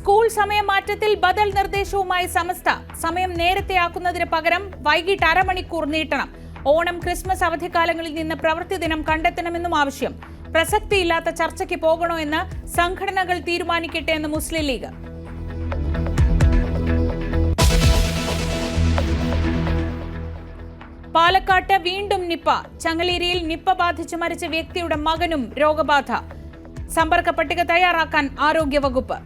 School സമയമാറ്റത്തിൽ ബദൽ നിർദ്ദേശവുമായി സമസ്ത. സമയം നേരത്തെയാക്കുന്നതിന് പകരം വൈകിട്ട് അരമണിക്കൂർ നീട്ടണം. ഓണം, ക്രിസ്മസ് അവധിക്കാലങ്ങളിൽ നിന്ന് പ്രവൃത്തി ദിനം കണ്ടെത്തണമെന്നും ആവശ്യം. പ്രസക്തിയില്ലാത്ത ചർച്ചയ്ക്ക് പോകണോ എന്ന് സംഘടനകൾ തീരുമാനിക്കട്ടെ എന്ന് മുസ്ലിം ലീഗ്. പാലക്കാട്ട് വീണ്ടും നിപ്പ. ചങ്ങലേരിയിൽ നിപ്പ ബാധിച്ച് മരിച്ച വ്യക്തിയുടെ മകനും രോഗബാധ. സമ്പർക്ക പട്ടിക തയ്യാറാക്കാൻ ആരോഗ്യവകുപ്പ്.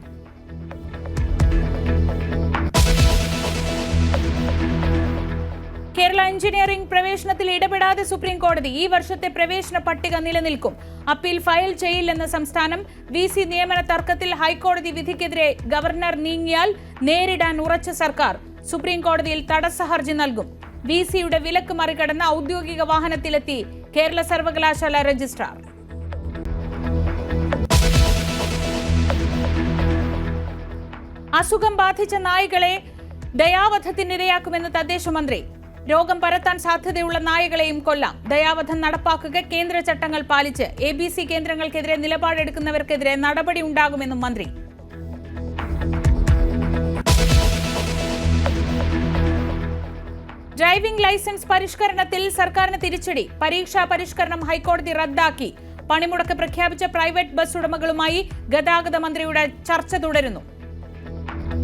കേരള എഞ്ചിനീയറിംഗ് പ്രവേശനത്തിൽ ഇടപെടാതെ സുപ്രീം കോടതി. ഈ വർഷത്തെ പ്രവേശന പട്ടിക നിലനിൽക്കും. അപ്പീൽ ഫയൽ ചെയ്യില്ലെന്ന് സംസ്ഥാനം. VC നിയമന തർക്കത്തിൽ ഹൈക്കോടതി വിധിക്കെതിരെ ഗവർണർ നീങ്ങിയാൽ നേരിടാൻ ഉറച്ച സർക്കാർ. സുപ്രീം കോടതിയിൽ തടസ്സ ഹർജി നൽകും. VCയുടെ വിലക്ക് മറികടന്ന ഔദ്യോഗിക വാഹനത്തിലെത്തി കേരള സർവകലാശാല രജിസ്ട്രാർ. അസുഖം ബാധിച്ച നായകളെ ദയാവധത്തിനിരയാക്കുമെന്ന് തദ്ദേശ മന്ത്രി. രോഗം പരത്താൻ സാധ്യതയുള്ള നായകളെയും കൊല്ലാം. ദയാവധം നടപ്പാക്കുക കേന്ദ്ര ചട്ടങ്ങൾ പാലിച്ച്. ABC കേന്ദ്രങ്ങൾക്കെതിരെ നിലപാടെടുക്കുന്നവർക്കെതിരെ നടപടി ഉണ്ടാകുമെന്നും മന്ത്രി. ഡ്രൈവിംഗ് ലൈസൻസ് പരിഷ്കരണത്തിൽ സർക്കാരിന് തിരിച്ചടി. പരീക്ഷാ പരിഷ്കരണം ഹൈക്കോടതി റദ്ദാക്കി. പണിമുടക്ക് പ്രഖ്യാപിച്ച പ്രൈവറ്റ് ബസ് ഉടമകളുമായി ഗതാഗത മന്ത്രിയുടെ ചർച്ച തുടരുന്നു.